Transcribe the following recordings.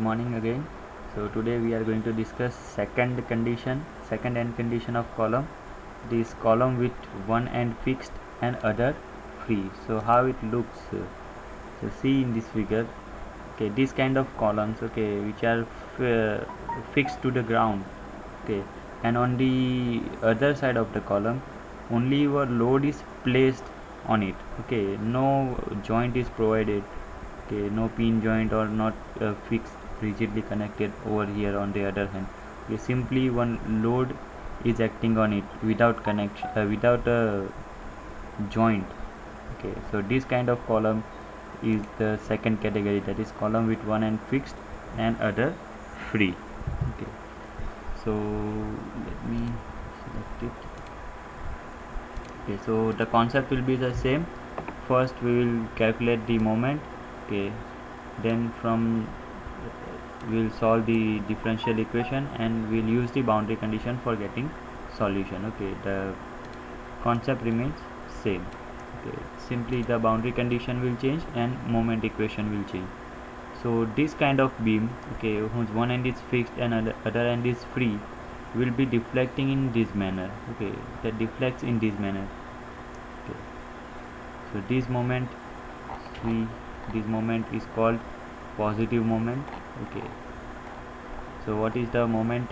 Morning again. So today we are going to discuss second end condition of column. This column with one end fixed and other free. So how it looks? So see in this figure. Okay, this kind of columns. Okay, which are fixed to the ground. Okay, and on the other side of the column, only your load is placed on it. Okay, no joint is provided. Okay, no pin joint or not fixed rigidly connected over here. On the other hand, okay, simply one load is acting on it without connection, without a joint. Okay, so this kind of column is the second category, that is column with one end fixed and other free. Okay, so let me select it. Okay, so the concept will be the same. First we will calculate the moment. Okay, then from we'll solve the differential equation and we'll use the boundary condition for getting solution. Okay, the concept remains same. Okay, simply the boundary condition will change and moment equation will change. So this kind of beam, okay, whose one end is fixed and other end is free, will be deflecting in this manner. Okay, that deflects in this manner. Okay, so this moment is called positive moment. Okay, so what is the moment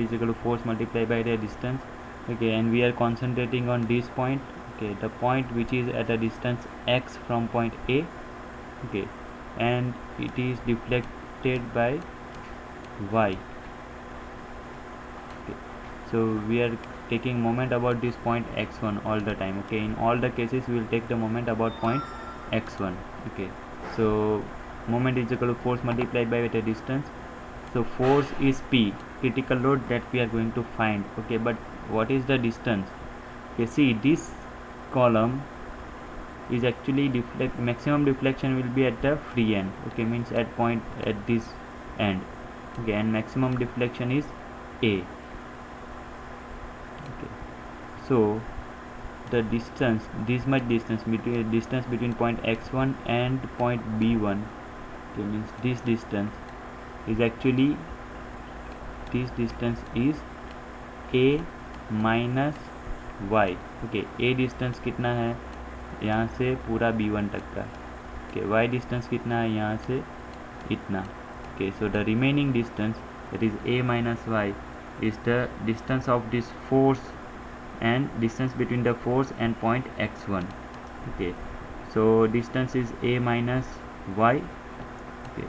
is equal to force multiplied by the distance. Okay, and we are concentrating on this point. Okay, the point which is at a distance x from point A. Okay, and it is deflected by y. Okay, so we are taking moment about this point x1 all the time. Okay, in all the cases we will take the moment about point x1. Okay, so moment is equal to force multiplied by the distance. So force is P, critical load that we are going to find. Okay, but what is the distance? Okay, see, this column is actually maximum deflection will be at the free end. Okay, means at point at this end. Okay, and maximum deflection is A. Okay, so the distance, this much distance between point x1 and point b1, okay, means this distance is actually, this distance is a minus y. Okay, a distance कितना है यहाँ से पूरा b1 तक का. Okay, y distance कितना है यहाँ से इतना. Okay, so the remaining distance that is a minus y is the distance of this force and distance between the force and point x1. Okay, so distance is a minus y. Okay,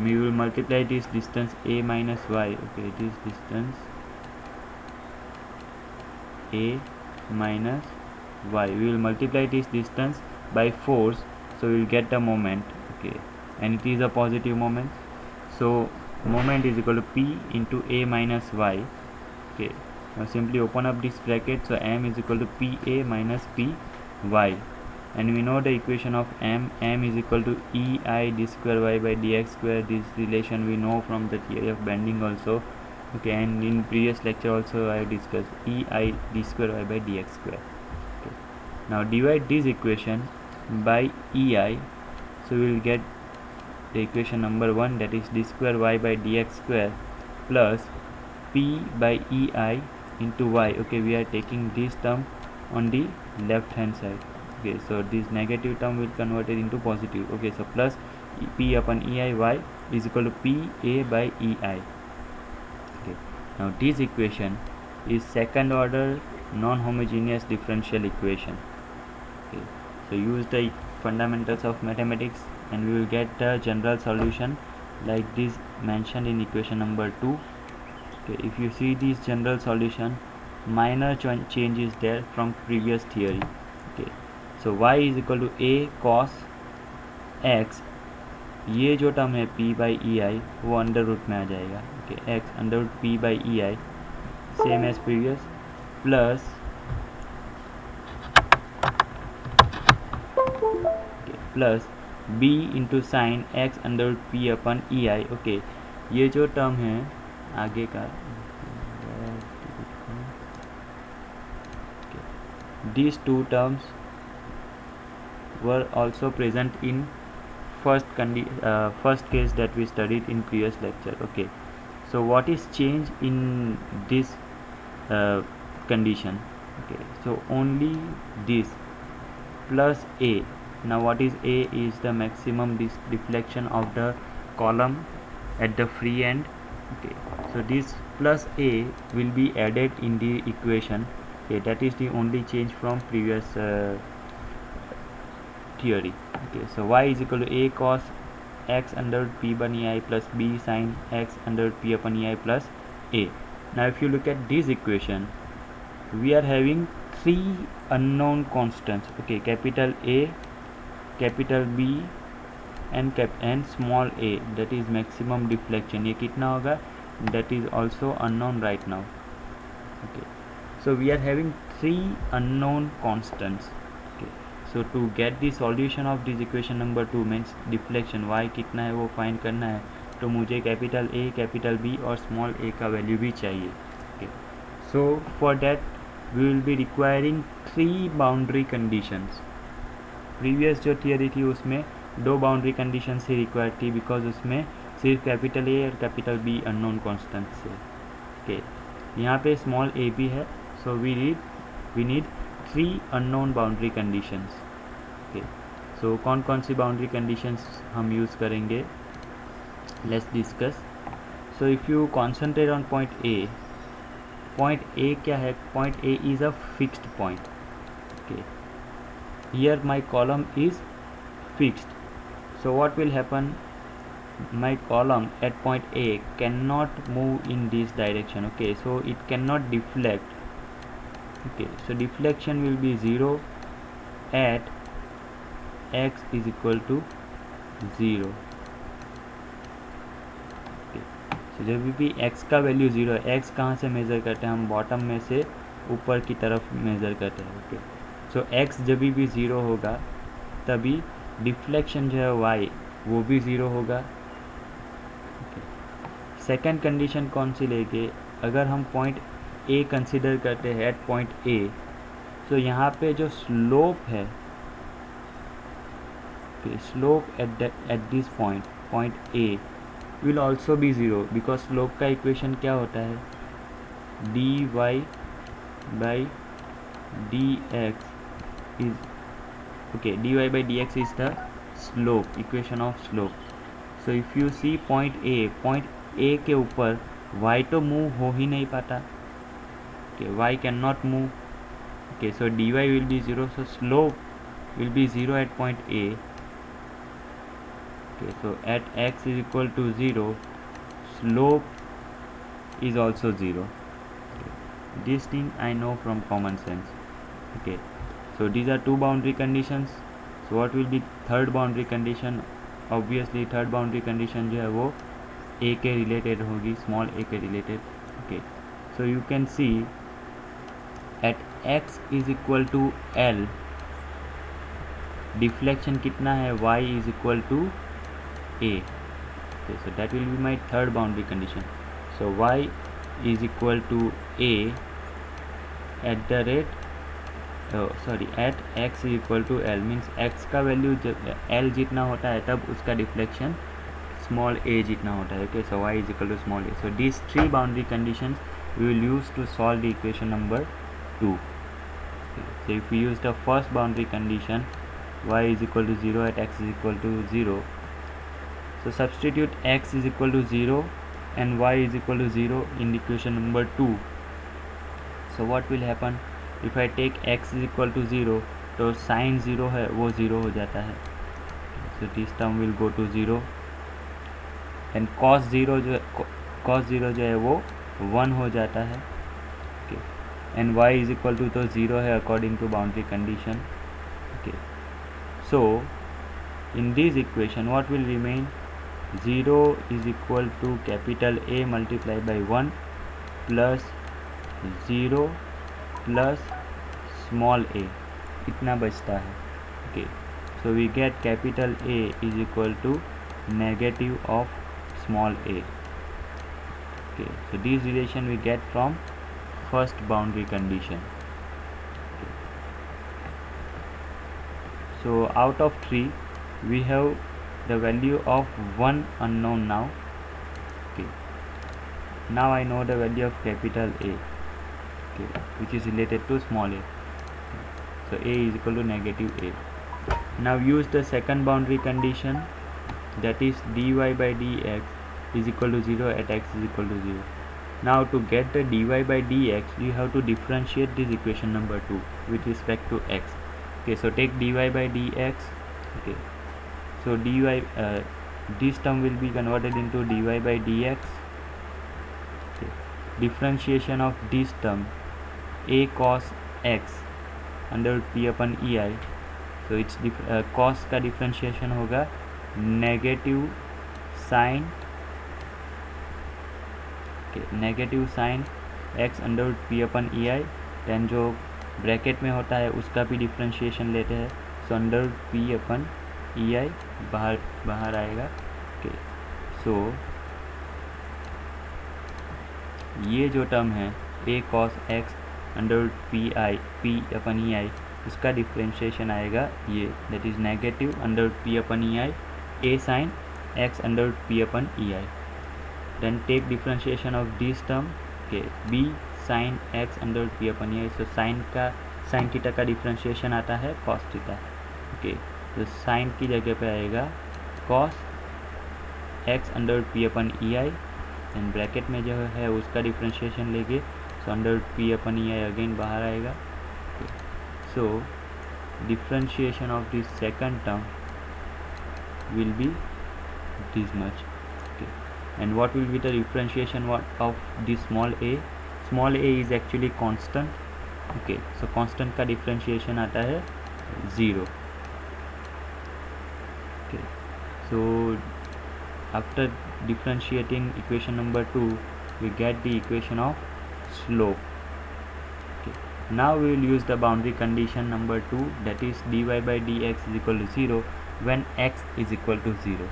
we will multiply this distance a minus y. Okay, this distance a minus y, we will multiply this distance by force, so we will get the moment. Okay, and it is a positive moment, so moment is equal to p into a minus y. Okay, now simply open up this bracket, so m is equal to pa minus py, and we know the equation of m is equal to ei d square y by dx square. This relation we know from the theory of bending also. Okay, and in previous lecture also I discussed ei d square y by dx square. Okay, now divide this equation by ei, so we will get the equation number 1, that is d square y by dx square plus p by ei into y. Okay, we are taking this term on the left hand side. Okay, so this negative term will convert it into positive. Okay, so plus p upon ei y is equal to p a by ei. Okay, now this equation is second order non-homogeneous differential equation. Okay, so use the fundamentals of mathematics and we will get the general solution like this mentioned in equation number 2. Okay, if you see this general solution, minor change is there from previous theory. Okay, so y is equal to a cos x, ये जो term है p by E आई वो under root में आ जाएगा. Okay, x under root p by E I same as previous plus plus b into sine x under root p upon E I. Okay, ये जो term है आगे का, these two terms were also present in first case that we studied in previous lecture. Okay, so what is change in this condition? Okay, so only this plus a. Now what is a? Is the maximum deflection of the column at the free end. Okay, so this plus a will be added in the equation. Okay, that is the only change from previous theory. Okay, so y is equal to a cos x under p upon ei plus b sin x under p upon ei plus a. Now if you look at this equation, we are having three unknown constants. Okay, capital A, capital B and small a, that is maximum deflection. ये कितना होगा? That is also unknown right now. Okay, so we are having three unknown constants. Okay, so to get the solution of this equation number 2 means deflection y कितना है वो find करना है, तो मुझे कैपिटल A, कैपिटल B और small a का value भी चाहिए. Okay, so for that we will be requiring three boundary conditions. Previous जो थियरी थी उसमें दो बाउंड्री कंडीशंस ही रिक्वायर्ड थी, बिकॉज उसमें सिर्फ कैपिटल ए और कैपिटल बी अननोन कॉन्स्टेंट्स है. ओके, यहाँ पे स्मॉल ए भी है, so we need three unknown boundary conditions. Okay, so कौन कौन सी बाउंड्री कंडीशंस हम यूज़ करेंगे, let's discuss. So if you concentrate on point A क्या है? Point A is a fixed point. Okay, here my column is fixed, so what will happen? My column at point A cannot move in this direction. Okay, so it cannot deflect. Okay, so deflection will be 0 at x is equal to 0. Okay, so जब भी x का value 0 है, x कहाँ से measure करते हैं? हम bottom में से ऊपर की तरफ मेज़र करते हैं. ओके, सो x जब भी 0 होगा तभी डिफ्लेक्शन जो है y वो भी 0 होगा. सेकेंड कंडीशन कौन सी लेंगे? अगर हम पॉइंट A कंसिडर करते हैं एट पॉइंट A, तो यहाँ पे जो स्लोप है, slope at this point A will also be 0, because slope का इक्वेशन क्या होता है? dy by dx is okay, dy by dx is the slope, equation of slope. So if you see point A के ऊपर y तो move हो ही नहीं पाता. Okay, y cannot move. Okay, so dy will be 0, so slope will be 0 at point A. Okay, so at x is equal to 0, slope is also 0. Okay, this thing I know from common sense. Okay, so these are two boundary conditions. So what will be third boundary condition? Obviously third boundary condition जो है वो a के related होगी, small a के related. Okay, so you can see at x is equal to L, deflection कितना है? y is equal to a. Okay, so that will be my third boundary condition. So y is equal to a at the rate at x is equal to L, means x का value जब L जितना होता है तब उसका deflection small a जितना होता है. Okay, so y is equal to small a. So these three boundary conditions we will use to solve the equation number 2. Okay, so if we use the first boundary condition, y is equal to 0 at x is equal to 0, so substitute x is equal to 0 and y is equal to 0 in the equation number 2. So what will happen? If I take x is equal to 0, तो sin 0 है वो 0 हो जाता है. So this term will go to 0 and cos 0 जो है वो 1 हो जाता है. Okay, and y is equal to तो 0 है according to boundary condition. Okay, so in this equation what will remain? 0 is equal to capital A multiplied by 1 plus 0 plus small a, इतना बचता है. Okay, so we get capital A is equal to negative of small a. Okay, so this relation we get from first boundary condition. So out of 3 we have the value of one unknown now. Okay, now I know the value of capital A, okay, which is related to small a. So A is equal to negative A. Now use the second boundary condition, that is dy by dx is equal to 0 at x is equal to 0. Now to get the dy by dx, you have to differentiate this equation number 2 with respect to x. Okay, so take dy by dx. Okay, so dy, this term will be converted into dy by dx. Okay, differentiation of this term, a cos x under root P upon E I, तो it's cos का differentiation होगा negative sine x under root P upon E I, then जो bracket में होता है उसका भी differentiation लेते हैं, so under root P upon E I बाहर आएगा. ओके, सो ये जो टर्म है a cos x under root P upon E I, उसका डिफ्रेंशिएशन आएगा ये, that is negative under root P upon E I a sine x under root P upon E I. Then take differentiation of this term, के b sine x under root P upon E I. So sine theta का differentiation आता है cos theta. Okay, तो साइन की जगह पे आएगा cos x under root P upon E I, and bracket में जो है उसका डिफ्रेंशिएशन लेंगे, so under root P upon E I again बाहर आएगा. सो differentiation of this second term will be this much. Okay, and what will be the differentiation of this small a? Small a is actually constant. Okay, so constant का differentiation आता है 0. Okay, so after differentiating equation number 2, we get the equation of slope. Okay, now we will use the boundary condition number 2, that is dy by dx is equal to 0 when x is equal to 0.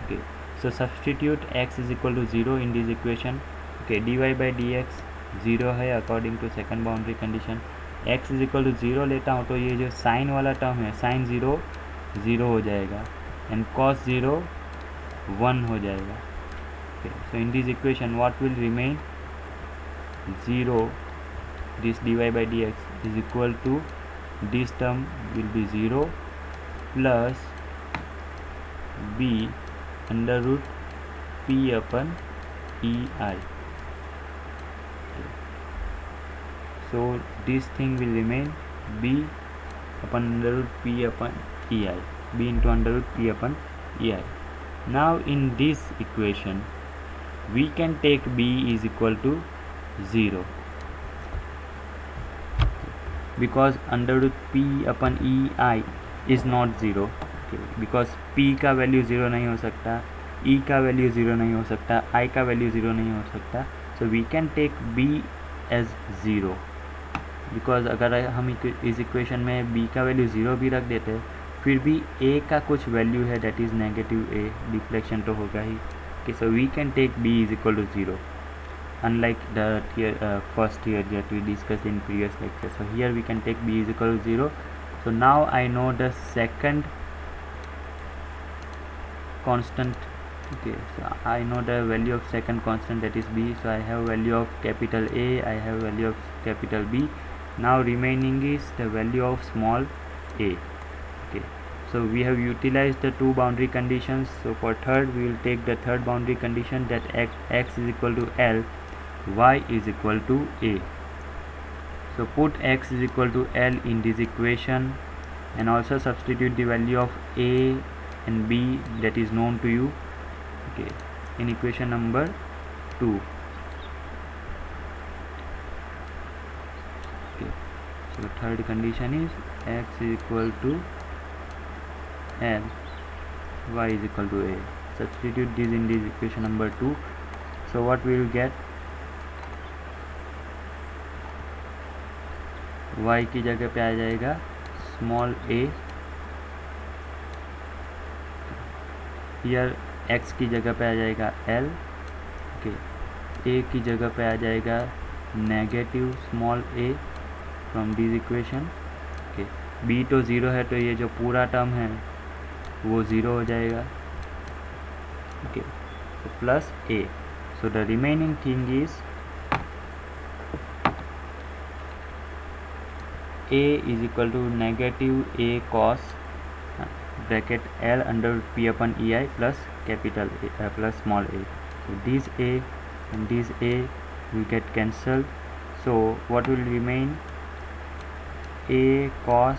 Okay, so substitute x is equal to 0 in this equation. Okay, dy by dx 0 है according to second boundary condition. x is equal to 0 लेता हूँ तो ये जो sign वाला term है, sign 0 हो जाएगा, एंड cos 0 1 हो जाएगा. Okay, so in this equation what will remain? 0. This dy by dx is equal to, this term will be 0 plus b under root p upon e I. So this thing will remain b upon under root p upon e I, b into under root p upon e I. Now in this equation we can take b is equal to 0 because under root p upon e I is not 0. Because p का value 0 नहीं हो सकता, e का value 0 नहीं हो सकता, i का value 0 नहीं हो सकता. So we can take b as 0 because अगर हम इस इक्वेशन में b का वैल्यू 0 भी रख देते हैं, फिर भी a का कुछ वैल्यू है that is negative a, deflection तो होगा ही. Okay, so we can take b is equal to 0 unlike the first here that we discussed in previous lecture. So here we can take b is equal to 0. So now I know the second constant. Okay, so I know the value of second constant, that is b. So I have value of capital A, I have value of capital B. Now remaining is the value of small a. Okay, so we have utilized the two boundary conditions. So for third we will take the third boundary condition, that x is equal to L, y is equal to a. So put x is equal to L in this equation and also substitute the value of a and b that is known to you. Okay, in equation number 2. Okay, so third condition is x is equal to L, y is equal to a. Substitute this in this equation number 2. So what we will get? y की जगह पे आ जाएगा small a, here x की जगह पे आ जाएगा L. Okay, a की जगह पे आ जाएगा negative small a from this equation. Okay, b तो 0 है तो ये जो पूरा टर्म है वो 0 हो जाएगा. okay, so plus a. So the remaining thing is a is equal to negative a cos bracket L under P upon EI plus capital A plus small a. So this a and this a will get cancelled. So what will remain? A cos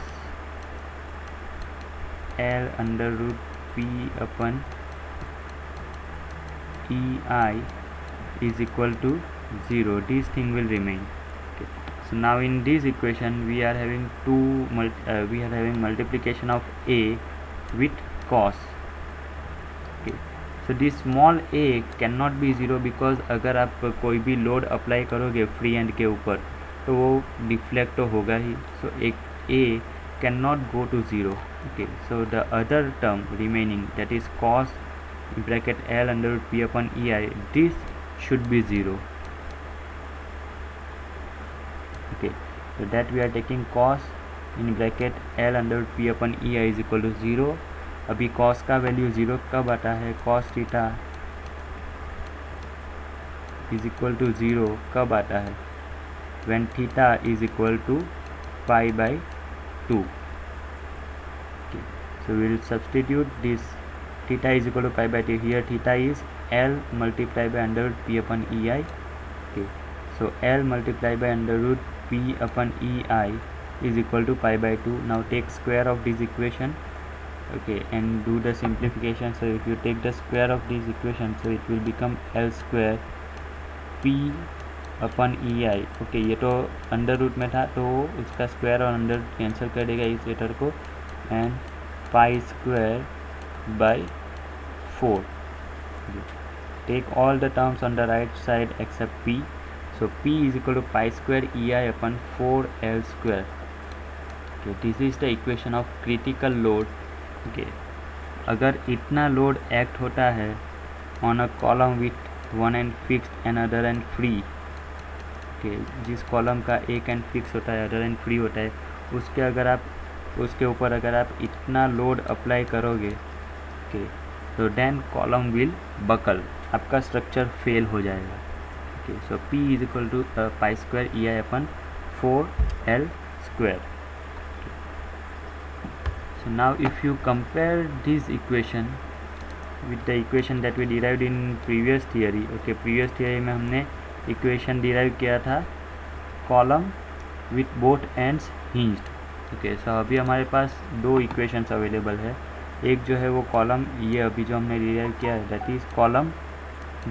L under root P upon EI is equal to 0. This thing will remain. Okay. So now in this equation we are having multiplication of a with cos. Okay. So this small a cannot be 0 because अगर आप कोई भी load apply करोगे free and के ऊपर तो वो deflect तो होगा ही. सो एक a cannot go to 0. Okay, so the other term remaining, that is cos bracket L under root P upon EI, this should be 0. Okay, so that we are taking cos in bracket L under root P upon EI is equal to 0. अभी cos का value 0 कब आता है? cos theta is equal to 0 कब आता है? when theta is equal to pi by 2. Okay, so we will substitute this theta is equal to pi by 2. Here theta is L multiplied by under root P upon EI. Okay, so L multiplied by under root P upon EI is equal to pi by 2. Now take square of this equation, okay, and do the simplification. So if you take the square of this equation, so it will become L square P upon EI. Okay, ये तो under root में था तो उसका square और under cancel कर देगा इस लेटर को, and pi square by 4. Take all the terms on the right side except p. So p is equal to pi square EI upon 4L square. Okay, this is the equation of critical load. Okay, अगर इतना load act होता है on a column with one end fixed end other end free, जिस column का एक and fix होता है other end free होता है, उसके ऊपर अगर आप इतना लोड अप्लाई करोगे, ओके, तो देन कॉलम विल बकल, आपका स्ट्रक्चर फेल हो जाएगा. Okay, so P is equal to pi square EI upon 4L square. So now if you compare this equation with the equation that we derived in previous theory. Okay, previous theory में हमने equation derive किया था column with both ends hinged. Okay, so अभी हमारे पास दो equations available है. एक जो है वो कॉलम, ये अभी जो हमने डिराइव किया है, दैट इज़ कॉलम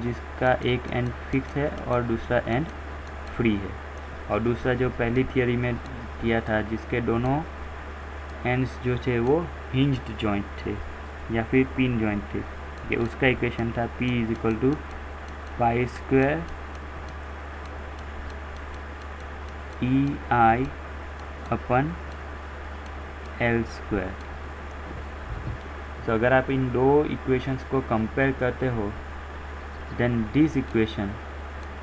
जिसका एक एंड फिक्स है और दूसरा एंड फ्री है, और दूसरा जो पहली थियरी में किया था जिसके दोनों एंड्स जो थे वो हिंज्ड जॉइंट थे या फिर पिन जॉइंट थे. ये उसका इक्वेशन था P is equal to pi square EI upon L square. तो अगर आप इन दो इक्वेशंस को कंपेयर करते हो, then this equation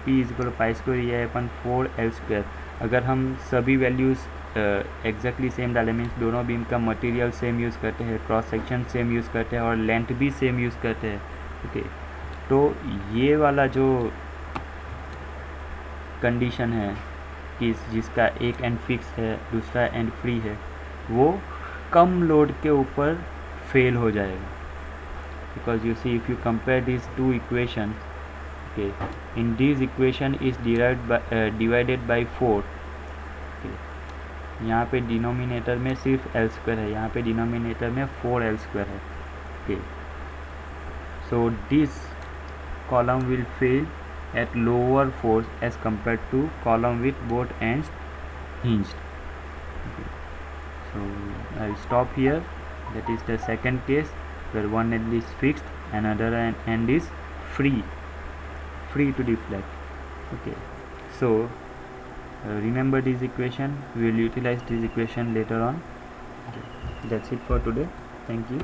P is equal to pi square EI upon 4L square, अगर हम सभी वैल्यूज़ एग्जैक्टली सेम डालें, मीन्स दोनों बीम का मटेरियल सेम यूज़ करते हैं, क्रॉस सेक्शन सेम यूज़ करते हैं और लेंथ भी सेम यूज़ करते हैं. ओके, तो ये वाला जो कंडीशन है कि जिसका एक एंड फिक्स है दूसरा एंड फ्री है, वो कम लोड के ऊपर फेल हो जाएगा. Because you see if you compare this to equation, okay, in this equation is divided by 4. यहाँ पे डिनोमिनेटर में सिर्फ L स्क्वायर है, यहाँ पे डिनोमिनेटर में 4L स्क्वायर है. Okay, so this column will fail at lower force as compared to column with both ends hinged. Okay. So I will stop here. That is the second case where one end is fixed and other end is free to deflect. Okay, so remember this equation. We will utilize this equation later on. Okay. That's it for today. Thank you.